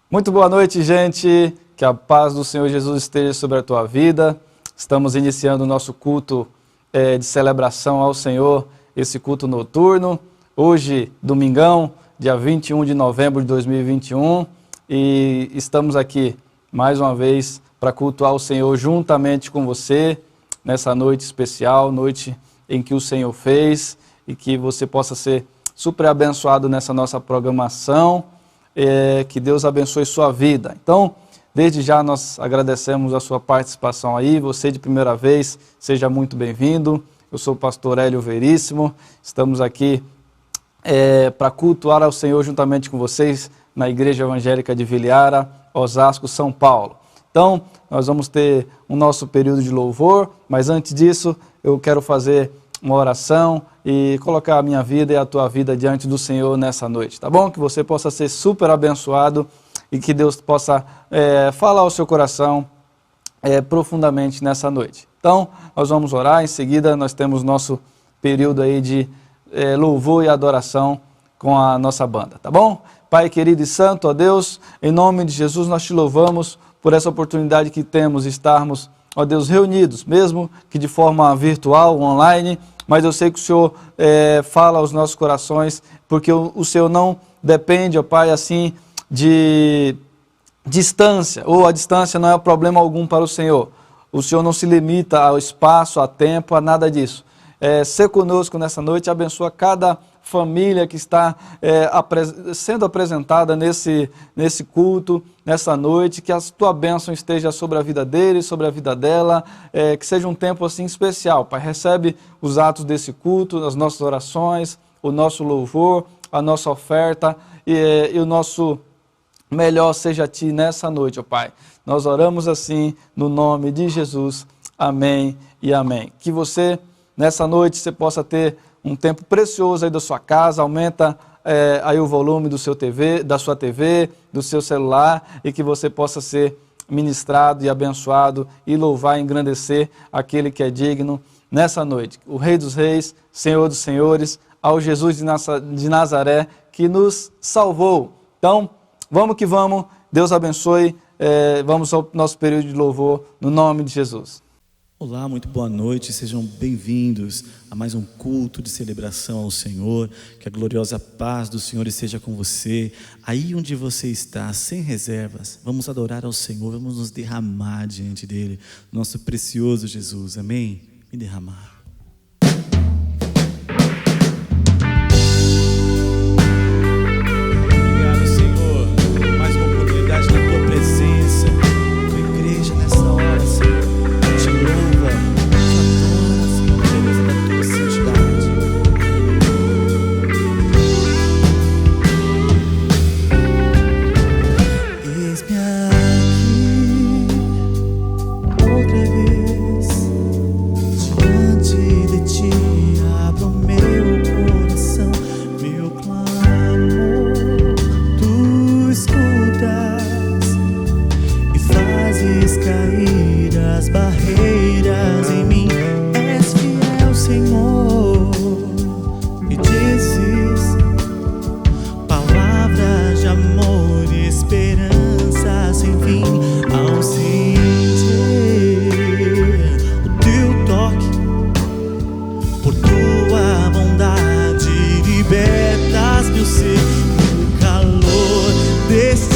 Muito boa noite, gente. Que a paz do Senhor Jesus esteja sobre a tua vida. Estamos iniciando o nosso culto de celebração ao Senhor, esse culto noturno. Hoje, domingão, dia 21 de novembro de 2021. E estamos aqui, mais uma vez, para cultuar o Senhor juntamente com você, nessa noite especial, noite em que o Senhor fez, e que você possa ser super abençoado nessa nossa programação. Que Deus abençoe sua vida. Então, desde já nós agradecemos a sua participação aí. Você de primeira vez, seja muito bem-vindo. Eu sou o pastor Hélio Veríssimo. Estamos aqui para cultuar ao Senhor juntamente com vocês na Igreja Evangélica de Viliara, Osasco, São Paulo. Então, nós vamos ter o nosso período de louvor, mas antes disso, eu quero fazer uma oração e colocar a minha vida e a tua vida diante do Senhor nessa noite, tá bom? Que você possa ser super abençoado e que Deus possa falar ao seu coração profundamente nessa noite. Então, nós vamos orar, em seguida nós temos nosso período aí de louvor e adoração com a nossa banda, tá bom? Pai querido e santo, ó Deus, em nome de Jesus nós te louvamos por essa oportunidade que temos de estarmos, ó Deus, reunidos, mesmo que de forma virtual, online, mas eu sei que o Senhor fala aos nossos corações, porque o Senhor não depende, ó Pai, assim, de distância, ou a distância não é problema algum para o Senhor. O Senhor não se limita ao espaço, a tempo, a nada disso. Ser conosco nessa noite, abençoa cada família que está sendo apresentada nesse culto, nessa noite, que a tua bênção esteja sobre a vida dele, sobre a vida dela, que seja um tempo assim especial. Pai, recebe os atos desse culto, as nossas orações, o nosso louvor, a nossa oferta e o nosso melhor seja a ti nessa noite, ó Pai. Nós oramos assim no nome de Jesus. Amém e amém. Que você, nessa noite, você possa ter um tempo precioso aí da sua casa, aumenta aí o volume da sua TV, do seu celular, e que você possa ser ministrado e abençoado e louvar e engrandecer aquele que é digno nessa noite. O Rei dos Reis, Senhor dos Senhores, ao Jesus de Nazaré que nos salvou. Então, vamos que vamos, Deus abençoe, vamos ao nosso período de louvor no nome de Jesus. Olá, muito boa noite, sejam bem-vindos a mais um culto de celebração ao Senhor. Que a gloriosa paz do Senhor esteja com você, aí onde você está, sem reservas. Vamos adorar ao Senhor, vamos nos derramar diante dEle, nosso precioso Jesus, amém? Me derramar. Obrigado, Senhor, mais uma oportunidade na Tua presença, Tua igreja nessa hora, Senhor. Libertas-me o calor desse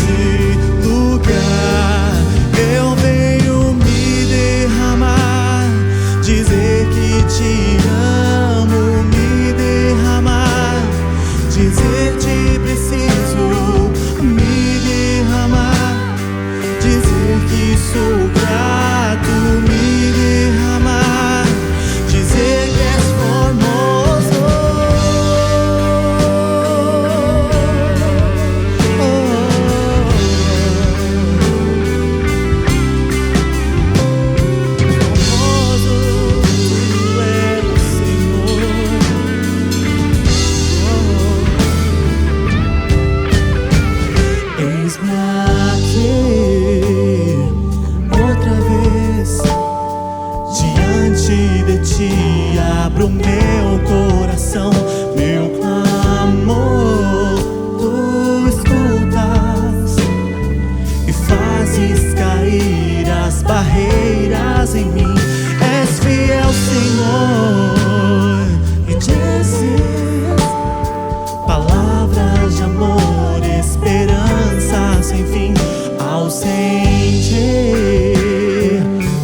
sem fim, ausente.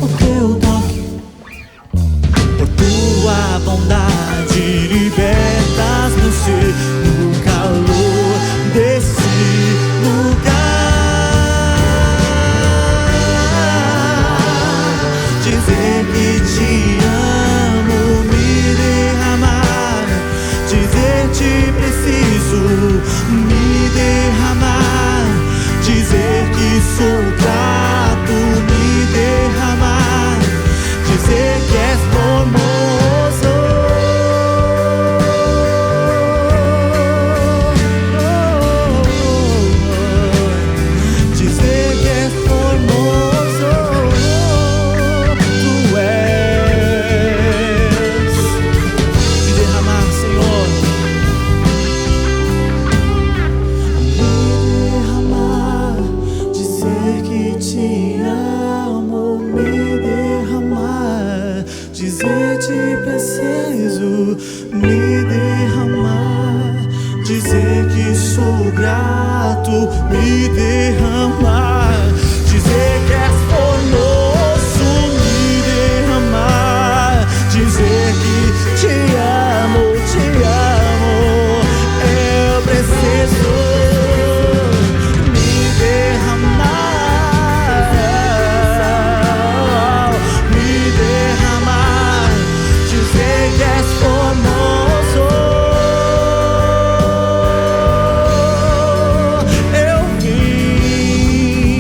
O teu toque, por tua bondade, libertas-me no calor desse lugar. Dizer que te amo, me derramar. Dizer te preciso, me derramar. Dizer que sou grato, me derramar. Dizer que és formoso. Dizer que és formoso. Tu és. Me derramar, Senhor. Me derramar. Dizer que te amo, me derramar. Dizer te preciso, me derramar. Dizer que sou grato, me derramar. Dizer que és formoso, me derramar. Dizer que te amo, eu preciso me derramar, me derramar. Dizer que és formoso. Eu vim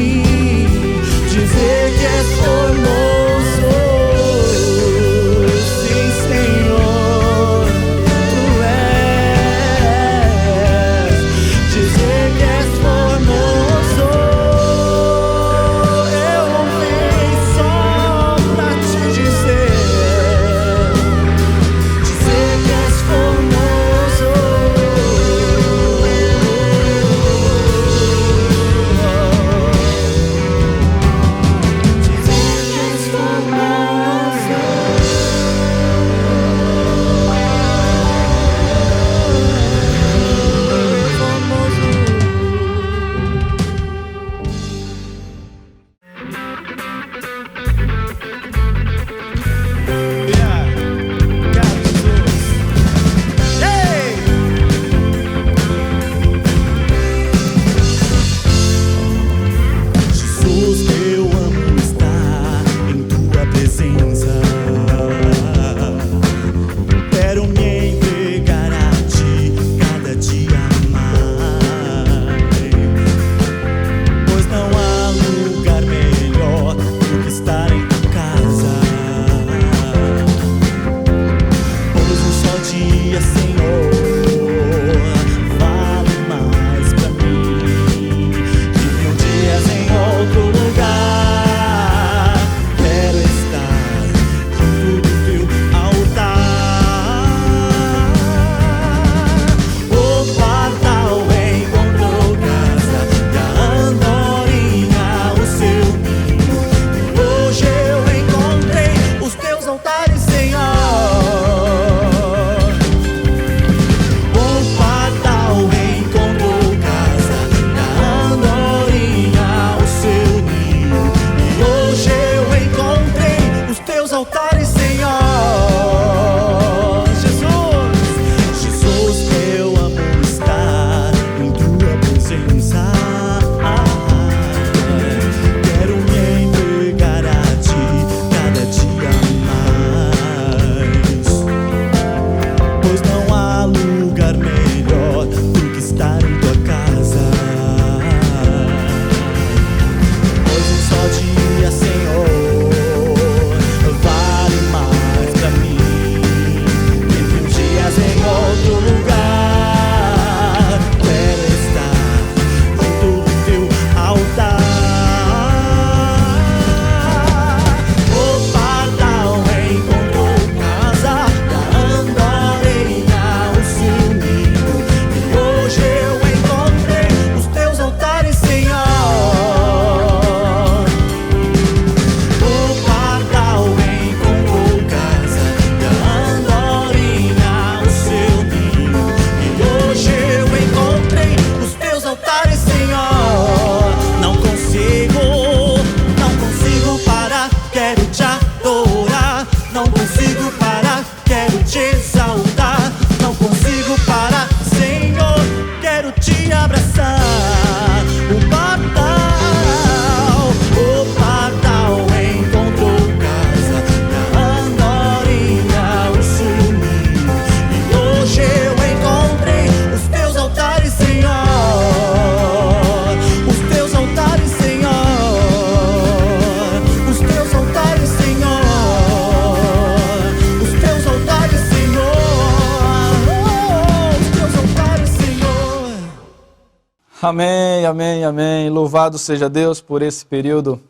Amém, amém, amém. Louvado seja Deus por esse período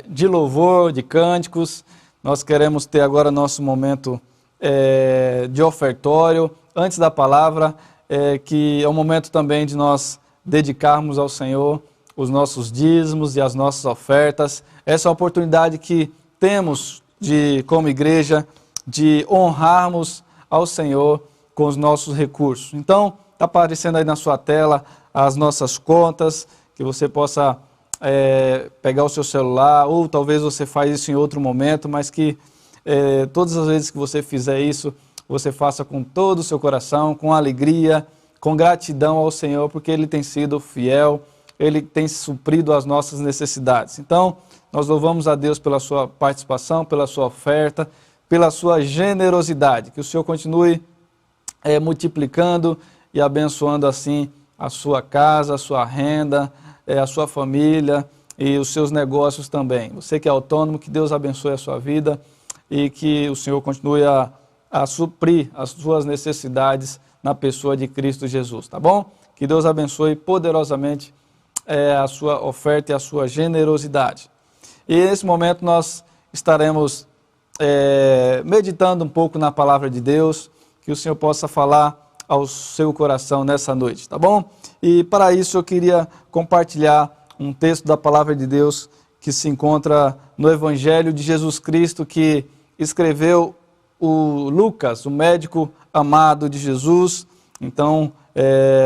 de louvor, de cânticos. Nós queremos ter agora nosso momento de ofertório, antes da palavra, que é o momento também de nós dedicarmos ao Senhor os nossos dízimos e as nossas ofertas. Essa é a oportunidade que temos como igreja, de honrarmos ao Senhor com os nossos recursos. Então, está aparecendo aí na sua tela as nossas contas, que você possa pegar o seu celular, ou talvez você faz isso em outro momento, mas que todas as vezes que você fizer isso, você faça com todo o seu coração, com alegria, com gratidão ao Senhor, porque Ele tem sido fiel, Ele tem suprido as nossas necessidades. Então, nós louvamos a Deus pela sua participação, pela sua oferta, pela sua generosidade. Que o Senhor continue multiplicando e abençoando assim a sua casa, a sua renda, a sua família e os seus negócios também. Você que é autônomo, que Deus abençoe a sua vida e que o Senhor continue a suprir as suas necessidades na pessoa de Cristo Jesus, tá bom? Que Deus abençoe poderosamente a sua oferta e a sua generosidade. E nesse momento nós estaremos meditando um pouco na palavra de Deus, que o Senhor possa falar ao seu coração nessa noite, tá bom? E para isso eu queria compartilhar um texto da palavra de Deus que se encontra no Evangelho de Jesus Cristo, que escreveu o Lucas, o médico amado de Jesus. Então,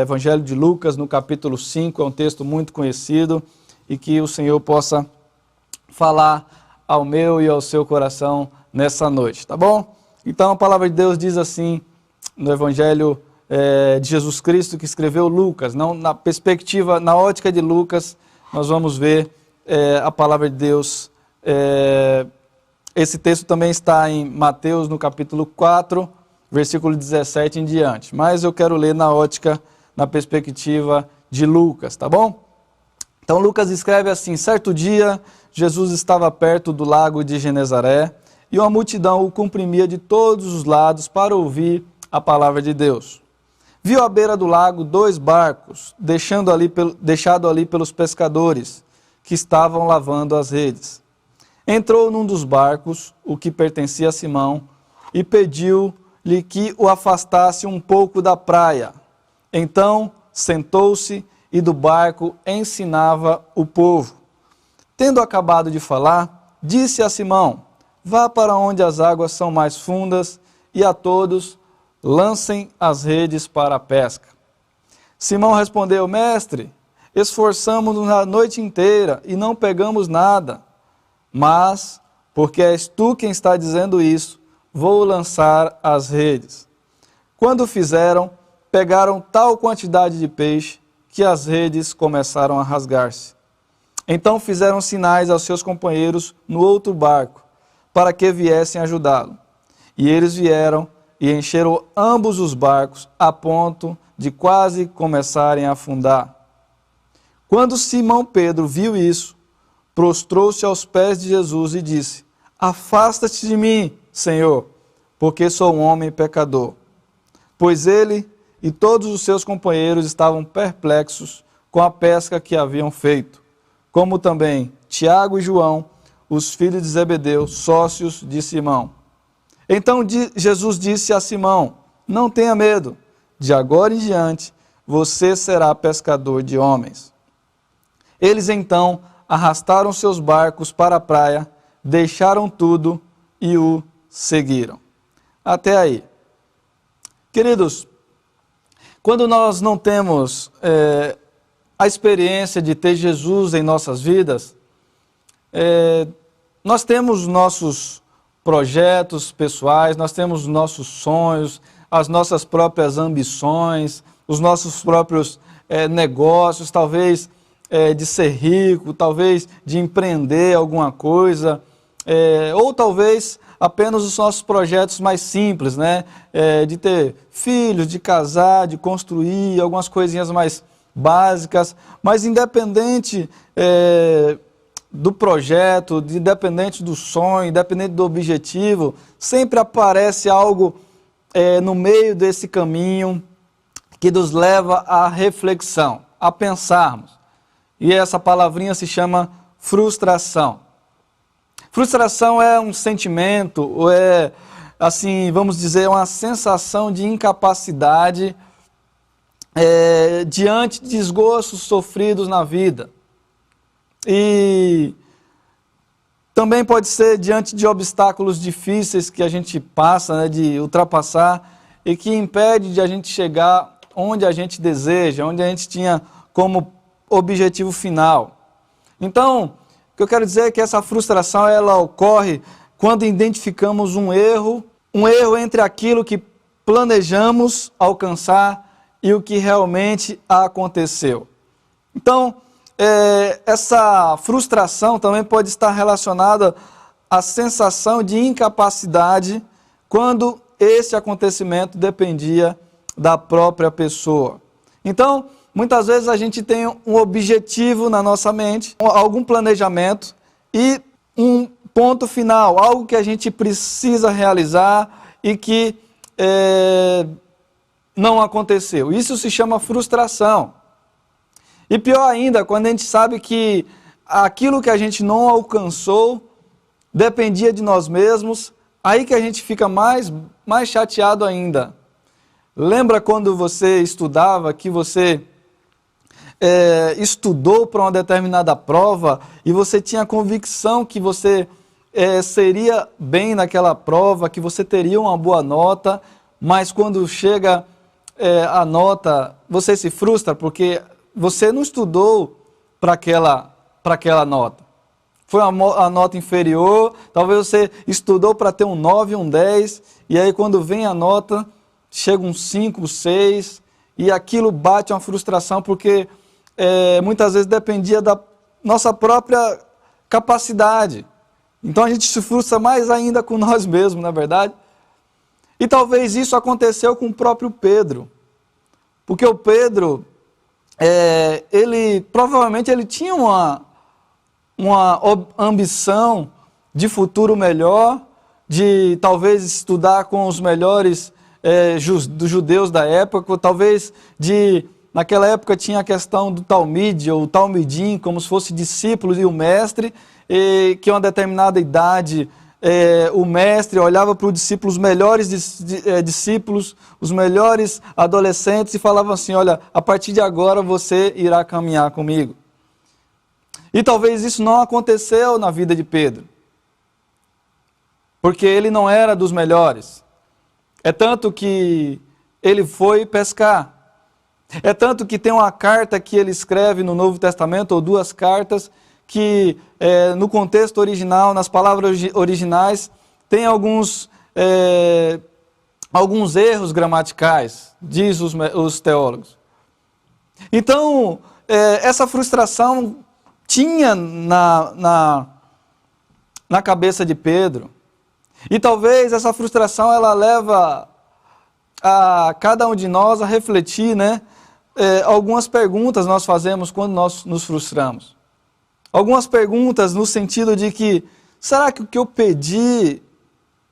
Evangelho de Lucas, no capítulo 5, é um texto muito conhecido e que o Senhor possa falar ao meu e ao seu coração nessa noite, tá bom? Então, a palavra de Deus diz assim, no Evangelho de Jesus Cristo, que escreveu Lucas, não, na perspectiva, na ótica de Lucas, nós vamos ver a palavra de Deus. Esse texto também está em Mateus, no capítulo 4, versículo 17 em diante. Mas eu quero ler na ótica, na perspectiva de Lucas, tá bom? Então Lucas escreve assim: certo dia, Jesus estava perto do lago de Genezaré e uma multidão o comprimia de todos os lados para ouvir a palavra de Deus. Viu à beira do lago 2 barcos, deixado ali pelos pescadores, que estavam lavando as redes. Entrou num dos barcos, o que pertencia a Simão, e pediu-lhe que o afastasse um pouco da praia. Então sentou-se e do barco ensinava o povo. Tendo acabado de falar, disse a Simão: vá para onde as águas são mais fundas e a todos lancem as redes para a pesca. Simão respondeu: mestre, esforçamo-nos a noite inteira e não pegamos nada. Mas, porque és tu quem está dizendo isso, vou lançar as redes. Quando fizeram, pegaram tal quantidade de peixe que as redes começaram a rasgar-se. Então fizeram sinais aos seus companheiros no outro barco, para que viessem ajudá-lo. E eles vieram e encheram ambos os barcos, a ponto de quase começarem a afundar. Quando Simão Pedro viu isso, prostrou-se aos pés de Jesus e disse: afasta-te de mim, Senhor, porque sou um homem pecador. Pois ele e todos os seus companheiros estavam perplexos com a pesca que haviam feito, como também Tiago e João, os filhos de Zebedeu, sócios de Simão. Então Jesus disse a Simão: não tenha medo, de agora em diante você será pescador de homens. Eles então arrastaram seus barcos para a praia, deixaram tudo e o seguiram. Até aí. Queridos, quando nós não temos a experiência de ter Jesus em nossas vidas, nós temos nossos projetos pessoais, nós temos nossos sonhos, as nossas próprias ambições, os nossos próprios negócios, talvez de ser rico, talvez de empreender alguma coisa, ou talvez apenas os nossos projetos mais simples, né? De ter filhos, de casar, de construir, algumas coisinhas mais básicas, mas independente do projeto, independente do sonho, independente do objetivo, sempre aparece algo no meio desse caminho que nos leva à reflexão, a pensarmos. E essa palavrinha se chama frustração. Frustração é um sentimento, ou é, assim, vamos dizer, uma sensação de incapacidade diante de desgostos sofridos na vida. E também pode ser diante de obstáculos difíceis que a gente passa, né, de ultrapassar, e que impede de a gente chegar onde a gente deseja, onde a gente tinha como objetivo final. Então, o que eu quero dizer é que essa frustração ela ocorre quando identificamos um erro entre aquilo que planejamos alcançar e o que realmente aconteceu. Então, essa frustração também pode estar relacionada à sensação de incapacidade quando esse acontecimento dependia da própria pessoa. Então, muitas vezes a gente tem um objetivo na nossa mente, algum planejamento e um ponto final, algo que a gente precisa realizar e que não aconteceu. Isso se chama frustração. E pior ainda, quando a gente sabe que aquilo que a gente não alcançou dependia de nós mesmos, aí que a gente fica mais chateado ainda. Lembra quando você estudava, que você estudou para uma determinada prova e você tinha a convicção que você seria bem naquela prova, que você teria uma boa nota, mas quando chega a nota, você se frustra porque você não estudou para aquela nota. Foi a nota inferior, talvez você estudou para ter um 9, um 10, e aí quando vem a nota, chega um 5, 6, e aquilo bate uma frustração porque muitas vezes dependia da nossa própria capacidade. Então a gente se frustra mais ainda com nós mesmos, não é verdade? E talvez isso aconteceu com o próprio Pedro. Porque o Pedro, provavelmente ele tinha uma ambição de futuro melhor, de talvez estudar com os melhores dos judeus da época, talvez naquela época tinha a questão do Talmide, ou Talmidim, como se fosse discípulos e o mestre, que em uma determinada idade o mestre olhava para os discípulos, os melhores discípulos, os melhores adolescentes e falava assim, olha, a partir de agora você irá caminhar comigo. E talvez isso não aconteceu na vida de Pedro, porque ele não era dos melhores. É tanto que ele foi pescar. É tanto que tem uma carta que ele escreve no Novo Testamento, ou 2 cartas, que no contexto original, nas palavras originais, tem alguns erros gramaticais, diz os teólogos. Então, essa frustração tinha na cabeça de Pedro. E talvez essa frustração ela leva a cada um de nós a refletir, né? Algumas perguntas nós fazemos quando nós nos frustramos. Algumas perguntas no sentido de que, será que o que eu pedi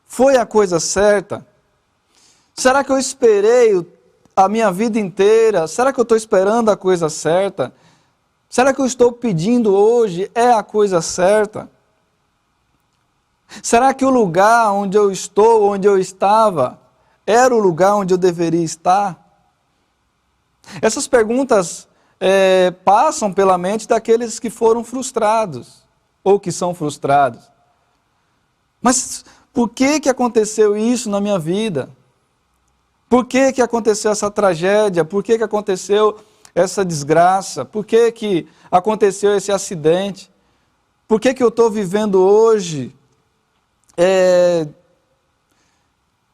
foi a coisa certa? Será que eu esperei a minha vida inteira? Será que eu estou esperando a coisa certa? Será que eu estou pedindo hoje é a coisa certa? Será que o lugar onde eu estou, onde eu estava, era o lugar onde eu deveria estar? Essas perguntas passam pela mente daqueles que foram frustrados, ou que são frustrados. Mas por que aconteceu isso na minha vida? Por que aconteceu essa tragédia? Por que aconteceu essa desgraça? Por que aconteceu esse acidente? Por que eu estou vivendo hoje?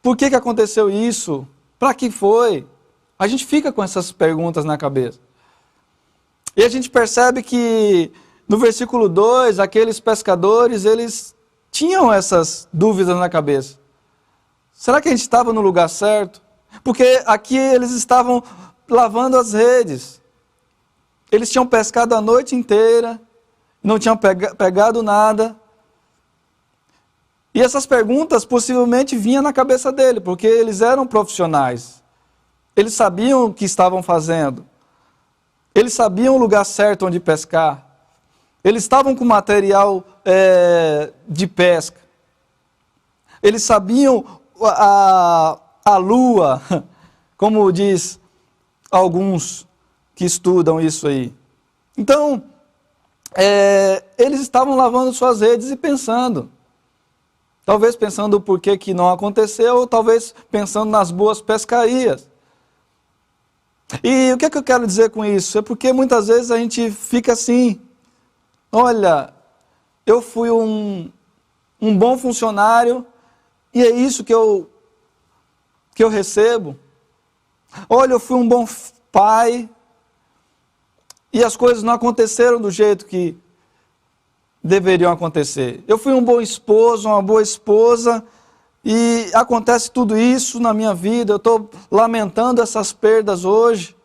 Por que aconteceu isso? Para que foi? A gente fica com essas perguntas na cabeça. E a gente percebe que no versículo 2, aqueles pescadores, eles tinham essas dúvidas na cabeça. Será que a gente estava no lugar certo? Porque aqui eles estavam lavando as redes. Eles tinham pescado a noite inteira, não tinham pegado nada. E essas perguntas possivelmente vinham na cabeça dele, porque eles eram profissionais. Eles sabiam o que estavam fazendo. Eles sabiam o lugar certo onde pescar. Eles estavam com material de pesca. Eles sabiam a lua, como diz alguns que estudam isso aí. Então, eles estavam lavando suas redes e pensando. Talvez pensando o porquê que não aconteceu, ou talvez pensando nas boas pescarias. E o que é que eu quero dizer com isso? É porque muitas vezes a gente fica assim, olha, eu fui um bom funcionário e é isso que eu recebo. Olha, eu fui um bom pai e as coisas não aconteceram do jeito que deveriam acontecer. Eu fui um bom esposo, uma boa esposa e acontece tudo isso na minha vida, eu estou lamentando essas perdas hoje.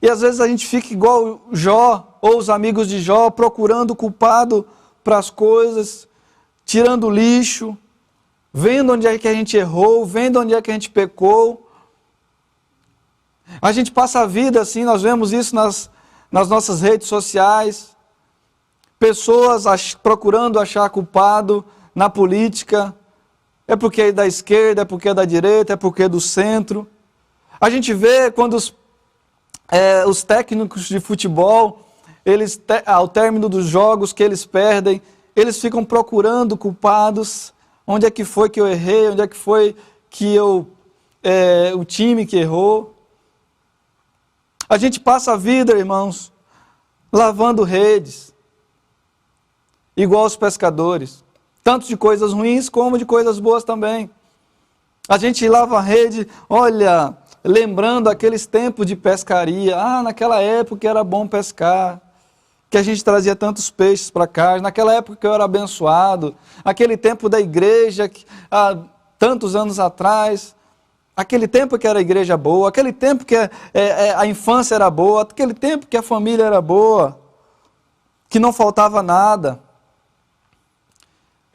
E às vezes a gente fica igual Jó, ou os amigos de Jó, procurando culpado para as coisas, tirando lixo, vendo onde é que a gente errou, vendo onde é que a gente pecou. A gente passa a vida assim, nós vemos isso nas nossas redes sociais, pessoas procurando achar culpado na política, é porque é da esquerda, é porque é da direita, é porque é do centro. A gente vê quando os técnicos de futebol, ao término dos jogos que eles perdem, eles ficam procurando culpados, onde é que foi que eu errei, onde é que foi que o time que errou. A gente passa a vida, irmãos, lavando redes, igual os pescadores. Tanto de coisas ruins como de coisas boas também. A gente lava a rede, olha, lembrando aqueles tempos de pescaria. Naquela época era bom pescar, que a gente trazia tantos peixes para cá. Naquela época que eu era abençoado. Aquele tempo da igreja, há tantos anos atrás. Aquele tempo que era a igreja boa. Aquele tempo que a infância era boa. Aquele tempo que a família era boa. Que não faltava nada.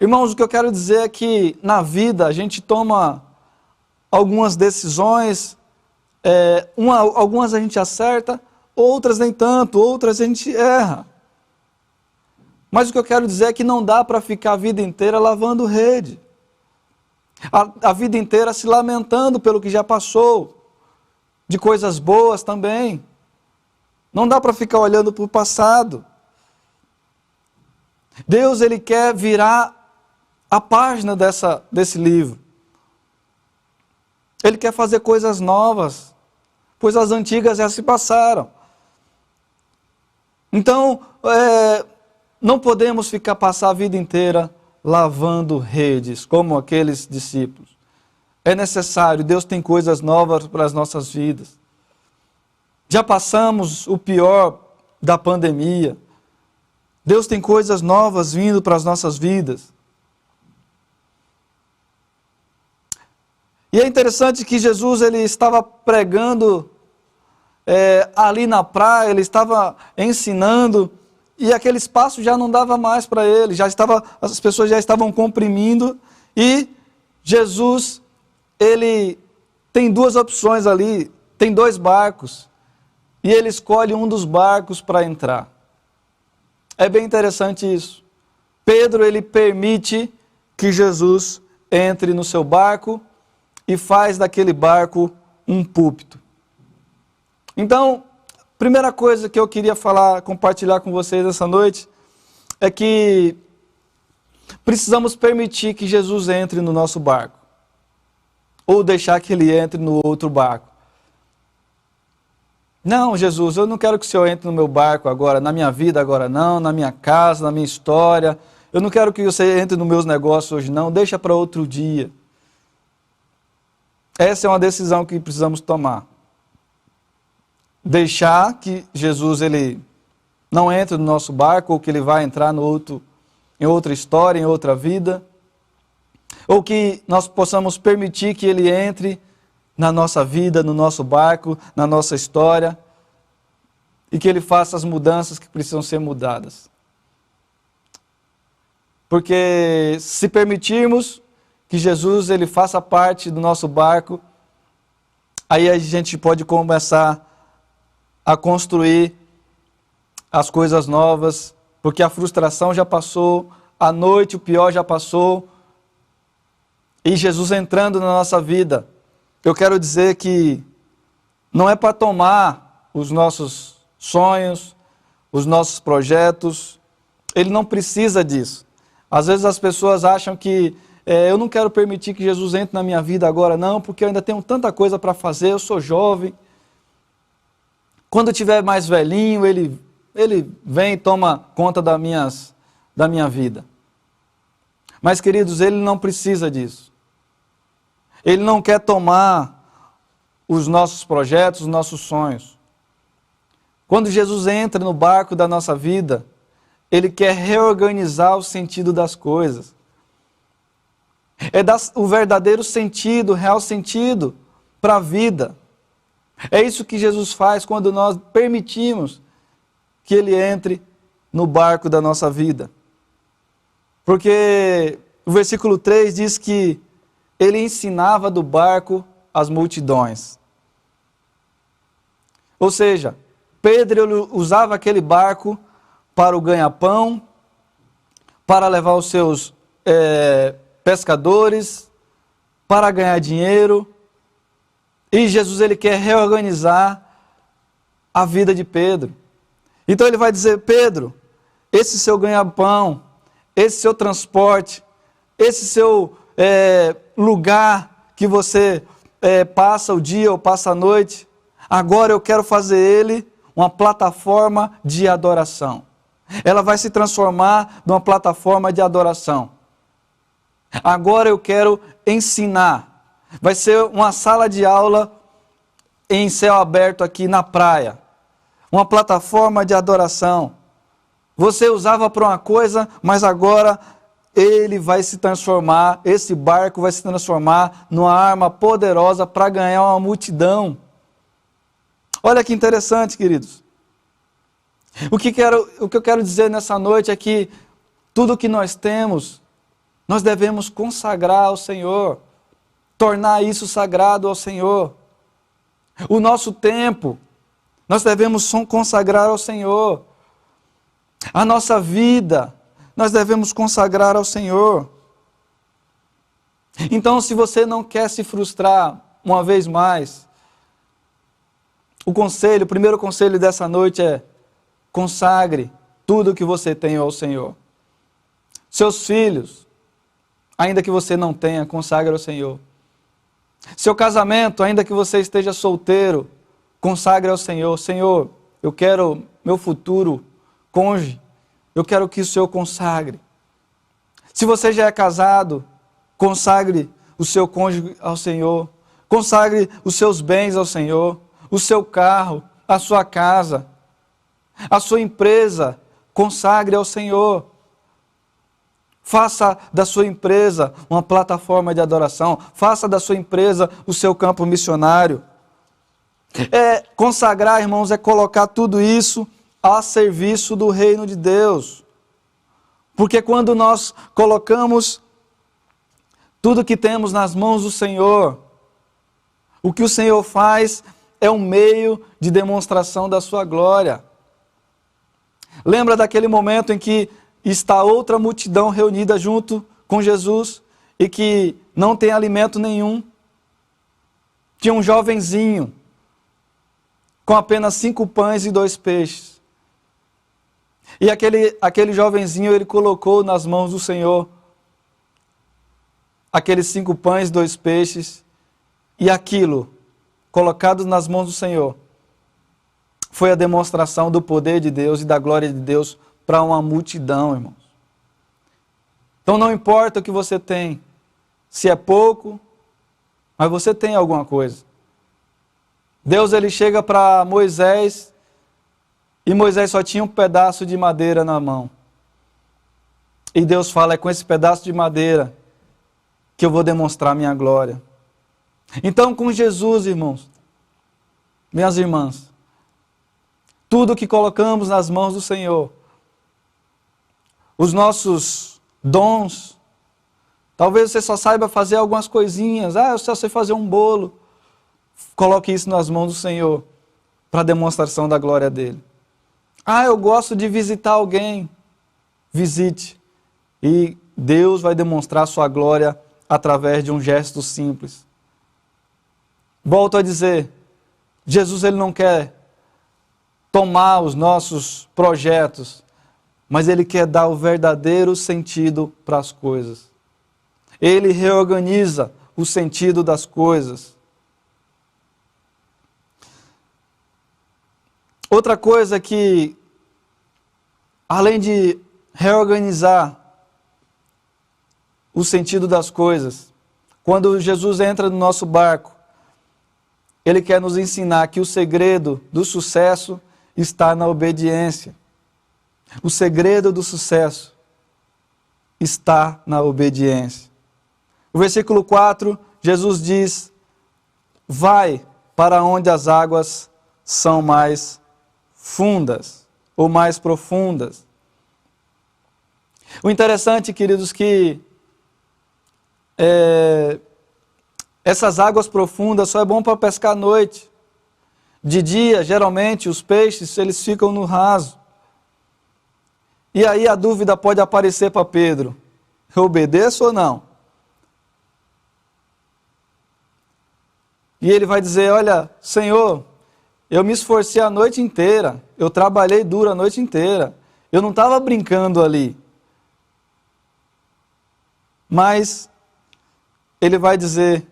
Irmãos, o que eu quero dizer é que na vida a gente toma algumas decisões, algumas a gente acerta, outras nem tanto, outras a gente erra. Mas o que eu quero dizer é que não dá para ficar a vida inteira lavando rede. A vida inteira se lamentando pelo que já passou, de coisas boas também. Não dá para ficar olhando para o passado. Deus, Ele quer virar a página desse livro. Ele quer fazer coisas novas, pois as antigas já se passaram. Então, não podemos passar a vida inteira lavando redes, como aqueles discípulos. É necessário, Deus tem coisas novas para as nossas vidas. Já passamos o pior da pandemia. Deus tem coisas novas vindo para as nossas vidas. E é interessante que Jesus ele estava pregando ali na praia, ele estava ensinando, e aquele espaço já não dava mais para ele, as pessoas já estavam comprimindo, e Jesus, ele tem duas opções ali, tem 2 barcos, e ele escolhe um dos barcos para entrar. É bem interessante isso. Pedro, ele permite que Jesus entre no seu barco, e faz daquele barco um púlpito. Então, primeira coisa que eu queria compartilhar com vocês essa noite, é que precisamos permitir que Jesus entre no nosso barco, ou deixar que Ele entre no outro barco. Não, Jesus, eu não quero que o Senhor entre no meu barco agora, na minha vida agora não, na minha casa, na minha história. Eu não quero que você entre nos meus negócios hoje não, deixa para outro dia. Essa é uma decisão que precisamos tomar. Deixar que Jesus ele não entre no nosso barco, ou que ele vai entrar em outra história, em outra vida, ou que nós possamos permitir que ele entre na nossa vida, no nosso barco, na nossa história, e que ele faça as mudanças que precisam ser mudadas. Porque se permitirmos que Jesus ele faça parte do nosso barco, aí a gente pode começar a construir as coisas novas, porque a frustração já passou, a noite, o pior já passou, e Jesus entrando na nossa vida. Eu quero dizer que não é para tomar os nossos sonhos, os nossos projetos, Ele não precisa disso. Às vezes as pessoas acham que eu não quero permitir que Jesus entre na minha vida agora, não, porque eu ainda tenho tanta coisa para fazer, eu sou jovem. Quando eu estiver mais velhinho, ele vem e toma conta da minha vida. Mas, queridos, Ele não precisa disso. Ele não quer tomar os nossos projetos, os nossos sonhos. Quando Jesus entra no barco da nossa vida, Ele quer reorganizar o sentido das coisas. É dar o verdadeiro sentido, o real sentido para a vida. É isso que Jesus faz quando nós permitimos que Ele entre no barco da nossa vida. Porque o versículo 3 diz que Ele ensinava do barco as multidões. Ou seja, Pedro usava aquele barco para o ganha-pão, para levar os seus pescadores, para ganhar dinheiro. E Jesus, Ele quer reorganizar a vida de Pedro. Então Ele vai dizer: Pedro, esse seu ganha-pão, esse seu transporte, esse seu lugar que você passa o dia ou passa a noite, agora eu quero fazer ele uma plataforma de adoração. Ela vai se transformar numa plataforma de adoração. Agora eu quero ensinar. Vai ser uma sala de aula em céu aberto aqui na praia. Uma plataforma de adoração. Você usava para uma coisa, mas agora ele vai se transformar, esse barco vai se transformar numa arma poderosa para ganhar uma multidão. Olha que interessante, queridos. O que eu quero dizer nessa noite é que tudo que nós temos, nós devemos consagrar ao Senhor, tornar isso sagrado ao Senhor. O nosso tempo, nós devemos consagrar ao Senhor. A nossa vida, nós devemos consagrar ao Senhor. Então, se você não quer se frustrar uma vez mais, o primeiro conselho dessa noite é: consagre tudo o que você tem ao Senhor. Seus filhos, ainda que você não tenha, consagre ao Senhor. Seu casamento, ainda que você esteja solteiro, consagre ao Senhor. Senhor, eu quero meu futuro cônjuge, eu quero que o Senhor consagre. Se você já é casado, consagre o seu cônjuge ao Senhor. Consagre os seus bens ao Senhor. O seu carro, a sua casa, a sua empresa, consagre ao Senhor. Faça da sua empresa uma plataforma de adoração. Faça da sua empresa o seu campo missionário. Consagrar, irmãos, é colocar tudo isso a serviço do reino de Deus. Porque quando nós colocamos tudo que temos nas mãos do Senhor, o que o Senhor faz é um meio de demonstração da sua glória. Lembra daquele momento em que está outra multidão reunida junto com Jesus e que não tem alimento nenhum? Tinha um jovenzinho com apenas 5 pães e 2 peixes. E aquele jovenzinho, ele colocou nas mãos do Senhor aqueles 5 pães e 2 peixes, e aquilo, colocado nas mãos do Senhor, foi a demonstração do poder de Deus e da glória de Deus para uma multidão, irmãos. Então não importa o que você tem, se é pouco, mas você tem alguma coisa. Deus, ele chega para Moisés, e Moisés só tinha um pedaço de madeira na mão. E Deus fala: é com esse pedaço de madeira que eu vou demonstrar minha glória. Então, com Jesus, irmãos, minhas irmãs, tudo que colocamos nas mãos do Senhor, os nossos dons, talvez você só saiba fazer algumas coisinhas. Eu só sei fazer um bolo, Coloque isso nas mãos do Senhor, para demonstração da glória dele. Ah, eu gosto de visitar alguém. Visite. E Deus vai demonstrar sua glória através de um gesto simples. Volto a dizer, Jesus ele não quer tomar os nossos projetos, mas ele quer dar o verdadeiro sentido para as coisas. Ele reorganiza o sentido das coisas. Outra coisa que, além de reorganizar o sentido das coisas, quando Jesus entra no nosso barco, ele quer nos ensinar que o segredo do sucesso está na obediência. O segredo do sucesso está na obediência. O versículo 4, Jesus diz: vai para onde as águas são mais fundas ou mais profundas. O interessante, queridos, que essas águas profundas só é bom para pescar à noite. De dia, geralmente, os peixes eles ficam no raso. E aí a dúvida pode aparecer para Pedro: eu obedeço ou não? E ele vai dizer: olha, Senhor, eu me esforcei a noite inteira, eu trabalhei duro a noite inteira, eu não estava brincando ali. Mas ele vai dizer: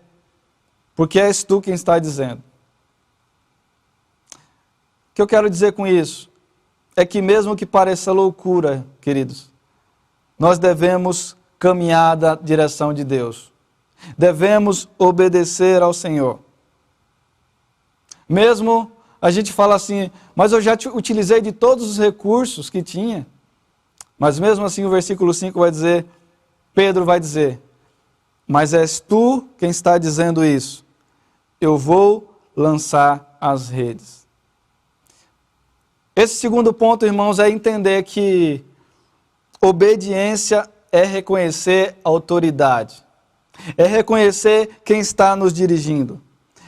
porque és tu quem está dizendo. O que eu quero dizer com isso é que, mesmo que pareça loucura, queridos, nós devemos caminhar na direção de Deus. Devemos obedecer ao Senhor. Mesmo a gente fala assim: mas eu já utilizei de todos os recursos que tinha. Mas mesmo assim o versículo 5 vai dizer, Pedro vai dizer: mas és tu quem está dizendo isso. Eu vou lançar as redes. Esse segundo ponto, irmãos, é entender que obediência é reconhecer a autoridade. É reconhecer quem está nos dirigindo.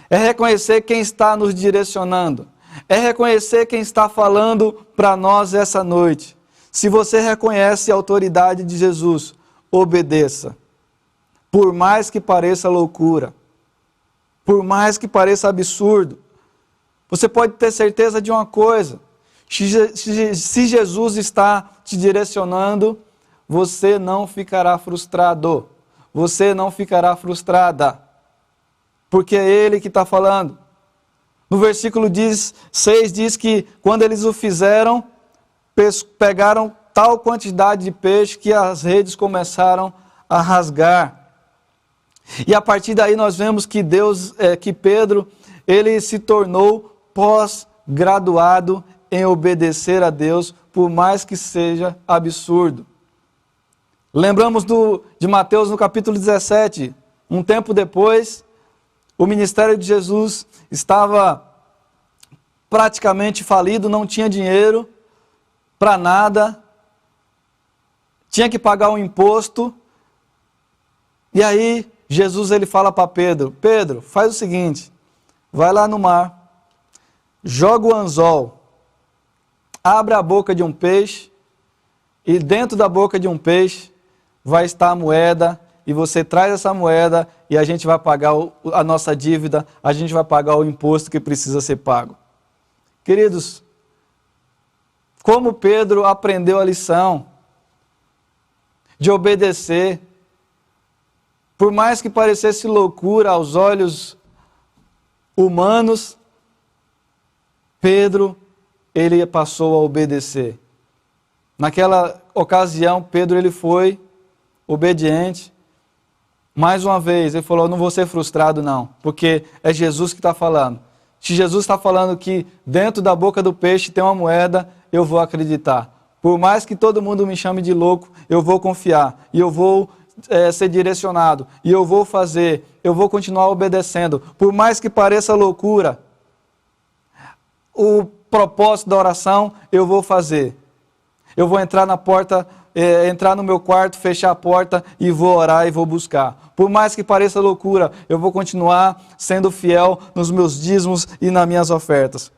É reconhecer quem está nos direcionando. É reconhecer quem está falando para nós essa noite. Se você reconhece a autoridade de Jesus, obedeça. Por mais que pareça loucura, por mais que pareça absurdo, você pode ter certeza de uma coisa: se Jesus está te direcionando, você não ficará frustrado, você não ficará frustrada, porque é Ele que está falando. No versículo 6 diz que quando eles o fizeram, pegaram tal quantidade de peixe que as redes começaram a rasgar. E a partir daí nós vemos que que Pedro, ele se tornou pós-graduado em obedecer a Deus, por mais que seja absurdo. Lembramos de Mateus no capítulo 17, um tempo depois, o ministério de Jesus estava praticamente falido, não tinha dinheiro para nada, tinha que pagar um imposto. E aí Jesus ele fala para Pedro: Pedro, faz o seguinte, vai lá no mar, joga o anzol, abre a boca de um peixe, e dentro da boca de um peixe vai estar a moeda, e você traz essa moeda e a gente vai pagar a nossa dívida, a gente vai pagar o imposto que precisa ser pago. Queridos, como Pedro aprendeu a lição de obedecer, por mais que parecesse loucura aos olhos humanos, Pedro, ele passou a obedecer. Naquela ocasião, Pedro ele foi obediente. Mais uma vez, ele falou: não vou ser frustrado não, porque é Jesus que está falando. Se Jesus está falando que dentro da boca do peixe tem uma moeda, eu vou acreditar. Por mais que todo mundo me chame de louco, eu vou confiar, e eu vou ser direcionado, e eu vou fazer, eu vou continuar obedecendo. Por mais que pareça loucura, o propósito da oração eu vou fazer. Eu vou entrar na porta, entrar no meu quarto, fechar a porta e vou orar e vou buscar. Por mais que pareça loucura, eu vou continuar sendo fiel nos meus dízimos e nas minhas ofertas.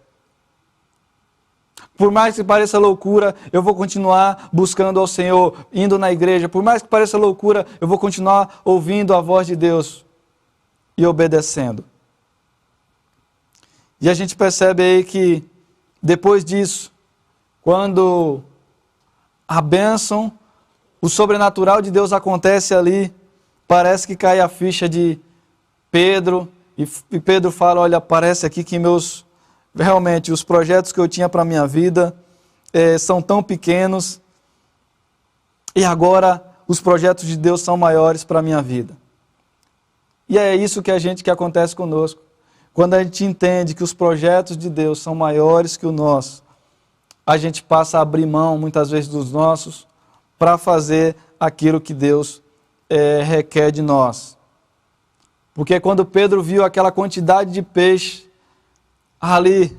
Por mais que pareça loucura, eu vou continuar buscando ao Senhor, indo na igreja. Por mais que pareça loucura, eu vou continuar ouvindo a voz de Deus e obedecendo. E a gente percebe aí que, depois disso, quando a bênção, o sobrenatural de Deus acontece ali, parece que cai a ficha de Pedro, e Pedro fala, olha, parece aqui que realmente os projetos que eu tinha para a minha vida são tão pequenos, e agora os projetos de Deus são maiores para a minha vida. E é isso que acontece conosco. Quando a gente entende que os projetos de Deus são maiores que o nosso, a gente passa a abrir mão, muitas vezes, dos nossos, para fazer aquilo que Deus requer de nós. Porque quando Pedro viu aquela quantidade de peixe ali,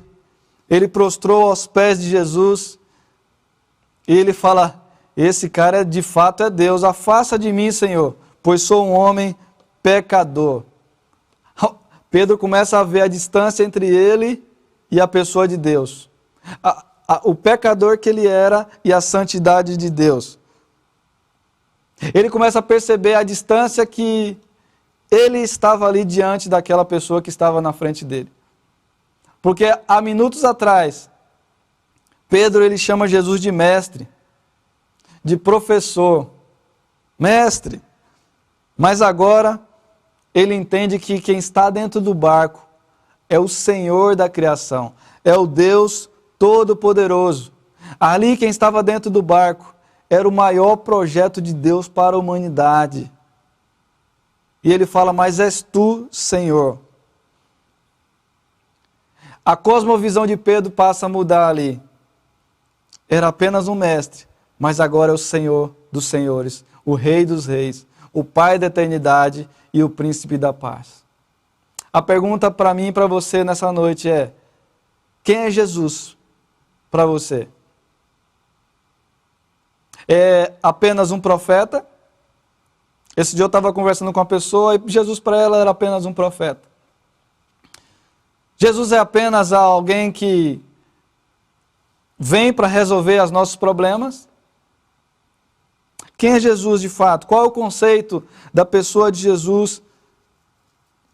ele prostrou aos pés de Jesus e ele fala, esse cara de fato é Deus, afasta de mim, Senhor, pois sou um homem pecador. Pedro começa a ver a distância entre ele e a pessoa de Deus. O pecador que ele era e a santidade de Deus. Ele começa a perceber a distância que ele estava ali diante daquela pessoa que estava na frente dele. Porque há minutos atrás, Pedro ele chama Jesus de mestre, de professor, mestre. Mas agora ele entende que quem está dentro do barco é o Senhor da criação, é o Deus Todo-Poderoso. Ali quem estava dentro do barco era o maior projeto de Deus para a humanidade. E ele fala, mas és tu, Senhor. A cosmovisão de Pedro passa a mudar ali. Era apenas um mestre, mas agora é o Senhor dos senhores, o Rei dos reis, o Pai da eternidade e o Príncipe da paz. A pergunta para mim e para você nessa noite é, quem é Jesus para você? É apenas um profeta? Esse dia eu estava conversando com uma pessoa e Jesus para ela era apenas um profeta. Jesus é apenas alguém que vem para resolver os nossos problemas? Quem é Jesus de fato? Qual é o conceito da pessoa de Jesus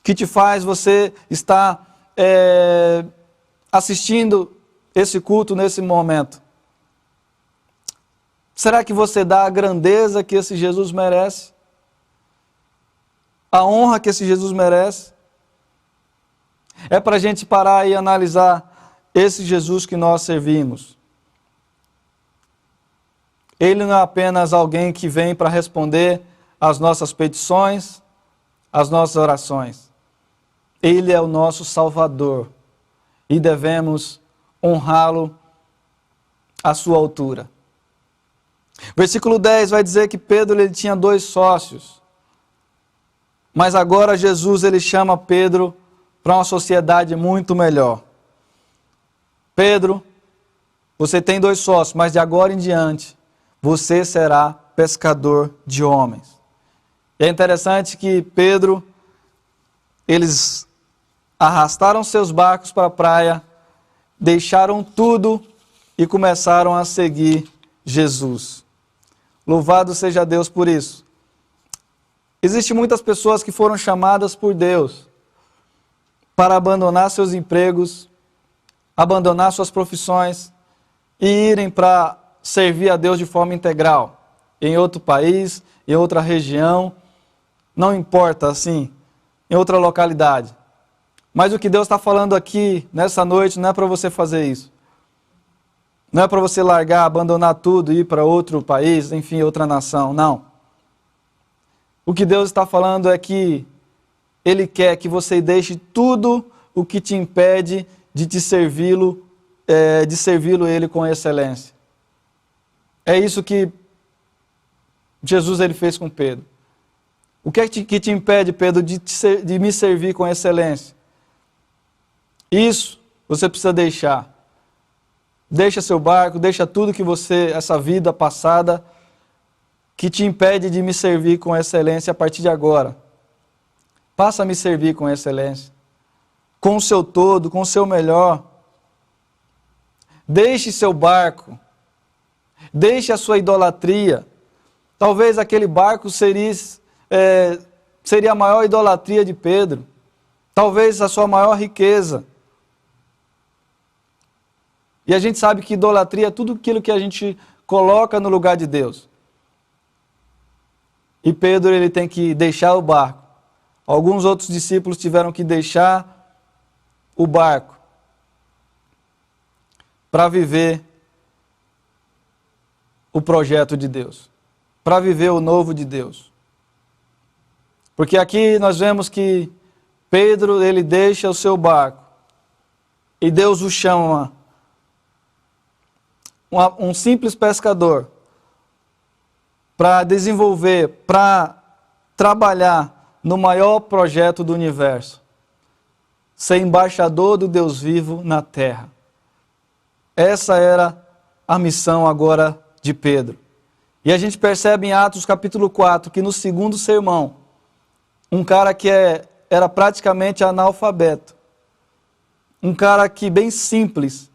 que te faz você estar assistindo esse culto nesse momento? Será que você dá a grandeza que esse Jesus merece? A honra que esse Jesus merece? É para a gente parar e analisar esse Jesus que nós servimos. Ele não é apenas alguém que vem para responder às nossas petições, às nossas orações. Ele é o nosso Salvador e devemos honrá-lo à sua altura. Versículo 10 vai dizer que Pedro ele tinha 2 sócios. Mas agora Jesus ele chama Pedro para uma sociedade muito melhor. Pedro, você tem 2 sócios, mas de agora em diante, você será pescador de homens. E é interessante que Pedro, eles arrastaram seus barcos para a praia, deixaram tudo e começaram a seguir Jesus. Louvado seja Deus por isso. Existem muitas pessoas que foram chamadas por Deus para abandonar seus empregos, abandonar suas profissões e irem para servir a Deus de forma integral, em outro país, em outra região, não importa, assim, em outra localidade. Mas o que Deus está falando aqui, nessa noite, não é para você fazer isso. Não é para você largar, abandonar tudo e ir para outro país, enfim, outra nação, não. O que Deus está falando é que Ele quer que você deixe tudo o que te impede de te servi-lo, de servi-lo Ele com excelência. É isso que Jesus ele fez com Pedro. O que é que te impede, Pedro, de me servir com excelência? Isso você precisa deixar. Deixa seu barco, deixa tudo que você, essa vida passada, que te impede de me servir com excelência a partir de agora. Passa a me servir com excelência, com o seu todo, com o seu melhor. Deixe seu barco, deixe a sua idolatria. Talvez aquele barco seria a maior idolatria de Pedro, talvez a sua maior riqueza. E a gente sabe que idolatria é tudo aquilo que a gente coloca no lugar de Deus. E Pedro, ele tem que deixar o barco. Alguns outros discípulos tiveram que deixar o barco para viver o projeto de Deus, para viver o novo de Deus. Porque aqui nós vemos que Pedro, ele deixa o seu barco e Deus o chama, um simples pescador, para desenvolver, para trabalhar no maior projeto do universo, ser embaixador do Deus vivo na terra. Essa era a missão agora de Pedro. E a gente percebe em Atos capítulo 4, que no segundo sermão, um cara que era praticamente analfabeto, um cara que bem simples,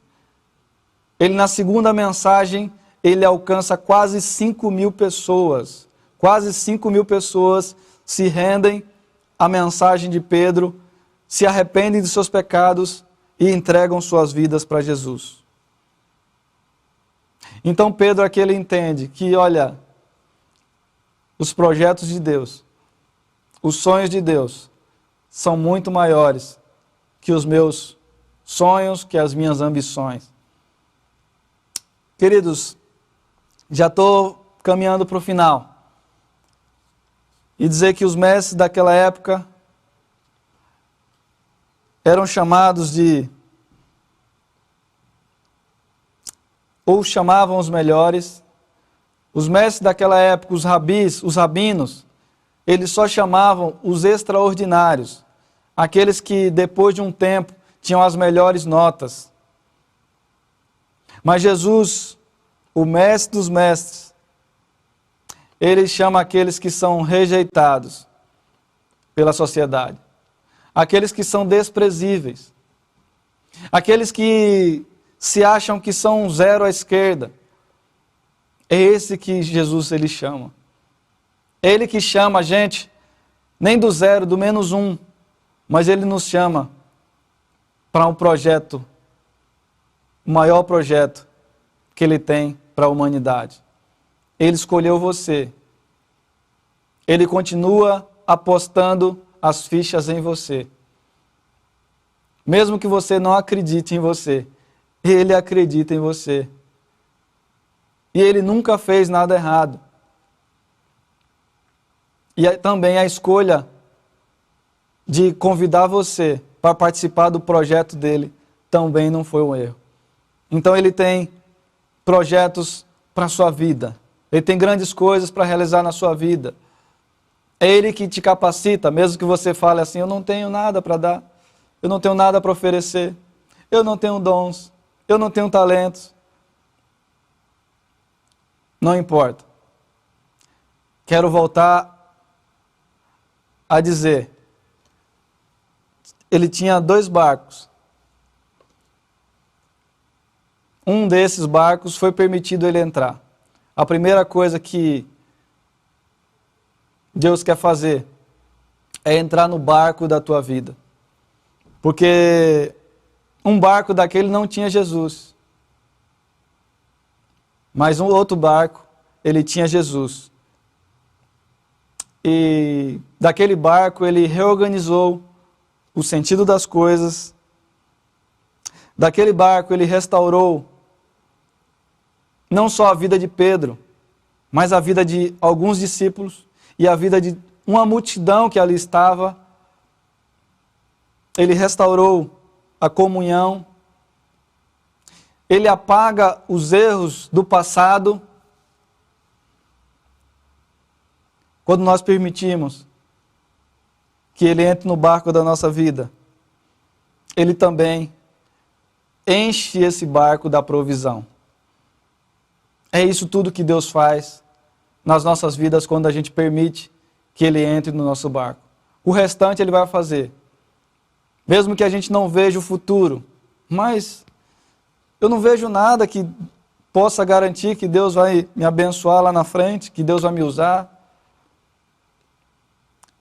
ele na segunda mensagem, ele alcança quase 5.000 pessoas. Quase 5.000 pessoas se rendem à mensagem de Pedro, se arrependem de seus pecados e entregam suas vidas para Jesus. Então Pedro aqui ele entende que, olha, os projetos de Deus, os sonhos de Deus, são muito maiores que os meus sonhos, que as minhas ambições. Queridos, já estou caminhando para o final. E dizer que os mestres daquela época eram chamados de, ou chamavam os melhores. Os mestres daquela época, os rabis, os rabinos, eles só chamavam os extraordinários, aqueles que depois de um tempo tinham as melhores notas. Mas Jesus, o mestre dos mestres, ele chama aqueles que são rejeitados pela sociedade, aqueles que são desprezíveis, aqueles que se acham que são um zero à esquerda. É esse que Jesus ele chama. Ele que chama a gente, nem do zero, do menos um, mas ele nos chama para um projeto, o maior projeto que ele tem para a humanidade. Ele escolheu você. Ele continua apostando as fichas em você. Mesmo que você não acredite em você, ele acredita em você. E ele nunca fez nada errado. E também a escolha de convidar você para participar do projeto dele também não foi um erro. Então ele tem projetos para a sua vida. Ele tem grandes coisas para realizar na sua vida. É Ele que te capacita, mesmo que você fale assim, eu não tenho nada para dar, eu não tenho nada para oferecer, eu não tenho dons, eu não tenho talentos. Não importa. Quero voltar a dizer, ele tinha 2 barcos. Um desses barcos foi permitido ele entrar. A primeira coisa que Deus quer fazer é entrar no barco da tua vida. Porque um barco daquele não tinha Jesus. Mas um outro barco, ele tinha Jesus. E daquele barco ele reorganizou o sentido das coisas. Daquele barco ele restaurou não só a vida de Pedro, mas a vida de alguns discípulos e a vida de uma multidão que ali estava. Ele restaurou a comunhão. Ele apaga os erros do passado. Quando nós permitimos que Ele entre no barco da nossa vida, Ele também enche esse barco da provisão. É isso tudo que Deus faz nas nossas vidas quando a gente permite que Ele entre no nosso barco. o restante Ele vai fazer. Mesmo que a gente não veja o futuro, mas eu não vejo nada que possa garantir que Deus vai me abençoar lá na frente, que Deus vai me usar.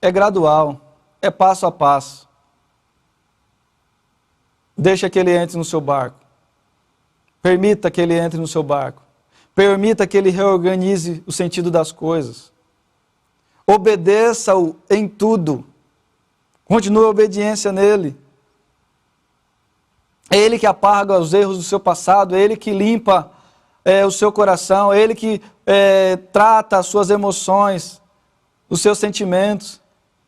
É gradual, é passo a passo. Deixa que Ele entre no seu barco. Permita que Ele entre no seu barco. Permita que Ele reorganize o sentido das coisas. Obedeça-o em tudo. Continue a obediência nele. É Ele que apaga os erros do seu passado, é Ele que limpa o seu coração, é Ele que trata as suas emoções, os seus sentimentos,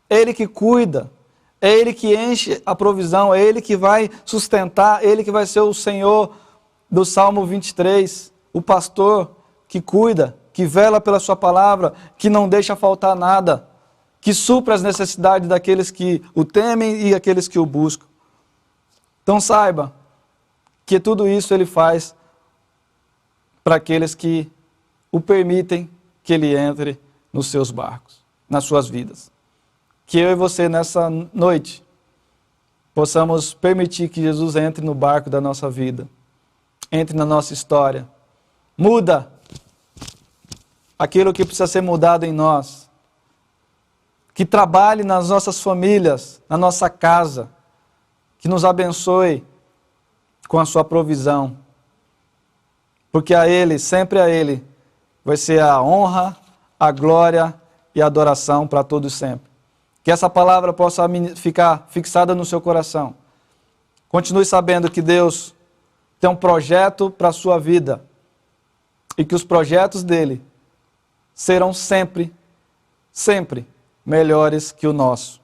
é Ele que cuida, é Ele que enche a provisão, é Ele que vai sustentar, é Ele que vai ser o Senhor do Salmo 23, o pastor que cuida, que vela pela sua palavra, que não deixa faltar nada, que supra as necessidades daqueles que o temem e aqueles que o buscam. Então saiba que tudo isso Ele faz para aqueles que o permitem que Ele entre nos seus barcos, nas suas vidas. Que eu e você nessa noite possamos permitir que Jesus entre no barco da nossa vida, entre na nossa história, muda aquilo que precisa ser mudado em nós, que trabalhe nas nossas famílias, na nossa casa, que nos abençoe com a sua provisão, porque a Ele, sempre a Ele, vai ser a honra, a glória e a adoração para todos sempre. Que essa palavra possa ficar fixada no seu coração. Continue sabendo que Deus tem um projeto para a sua vida e que os projetos dele serão sempre, sempre melhores que o nosso.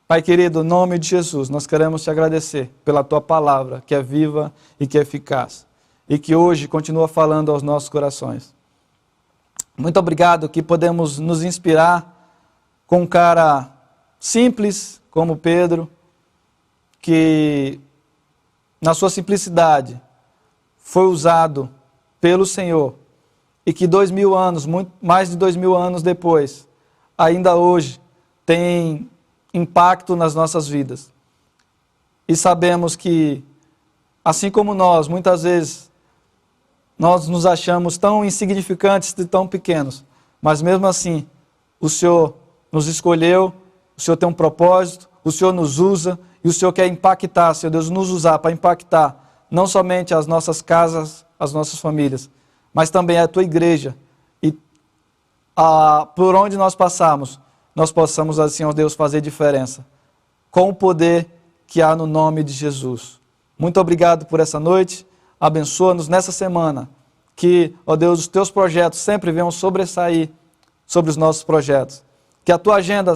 Pai querido, em nome de Jesus, nós queremos te agradecer pela tua palavra, que é viva e que é eficaz, e que hoje continua falando aos nossos corações. Muito obrigado que podemos nos inspirar com um cara simples como Pedro, que na sua simplicidade foi usado pelo Senhor e que 2000 anos, mais de 2000 anos depois, ainda hoje tem impacto nas nossas vidas. E sabemos que, assim como nós, muitas vezes, nós nos achamos tão insignificantes e tão pequenos, mas mesmo assim, o Senhor nos escolheu, o Senhor tem um propósito, o Senhor nos usa e o Senhor quer impactar, Senhor Deus, nos usar para impactar não somente as nossas casas, as nossas famílias, mas também a tua igreja. E por onde nós passarmos, nós possamos assim, ó Deus, fazer diferença com o poder que há no nome de Jesus. Muito obrigado por essa noite. Abençoa-nos nessa semana, que, ó Deus, os teus projetos sempre venham sobressair sobre os nossos projetos. Que a tua agenda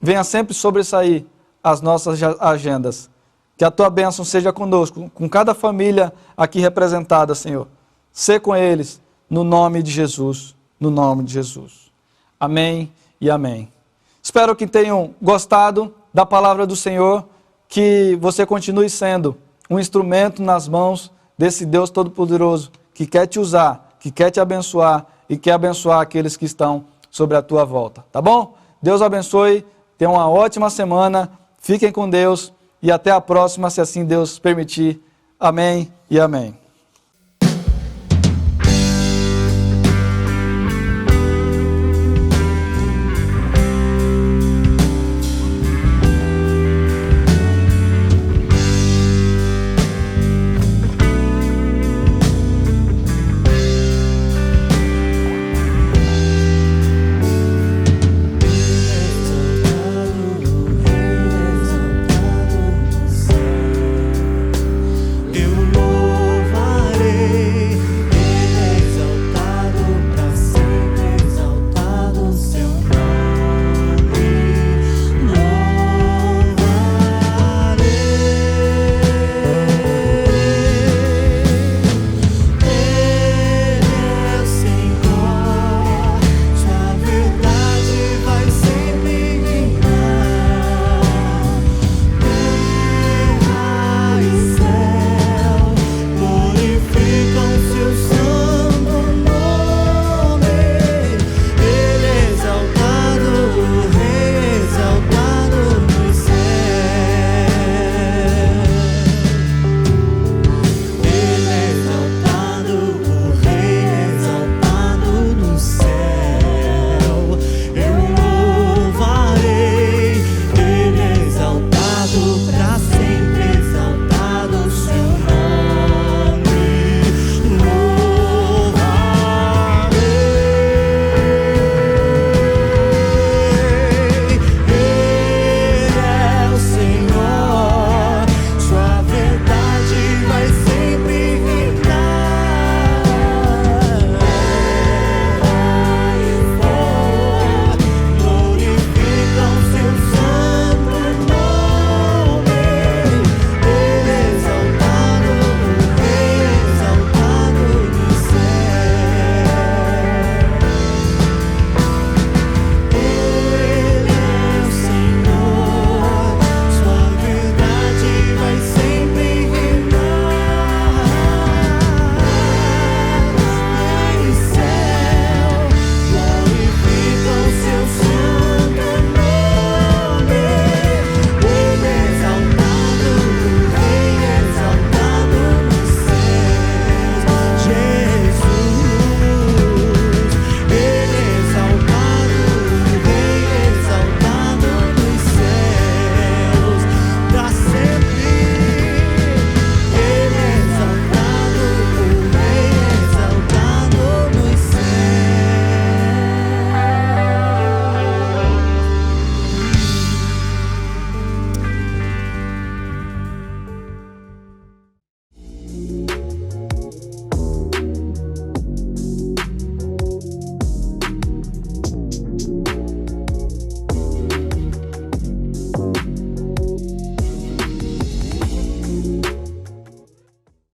venha sempre sobressair as nossas agendas. Que a tua bênção seja conosco, com cada família aqui representada, Senhor. Sê com eles, no nome de Jesus, no nome de Jesus. Amém e amém. Espero que tenham gostado da palavra do Senhor, que você continue sendo um instrumento nas mãos desse Deus Todo-Poderoso, que quer te usar, que quer te abençoar e quer abençoar aqueles que estão sobre a tua volta. Tá bom? Deus abençoe, tenham uma ótima semana, fiquem com Deus e até a próxima, se assim Deus permitir. Amém e amém.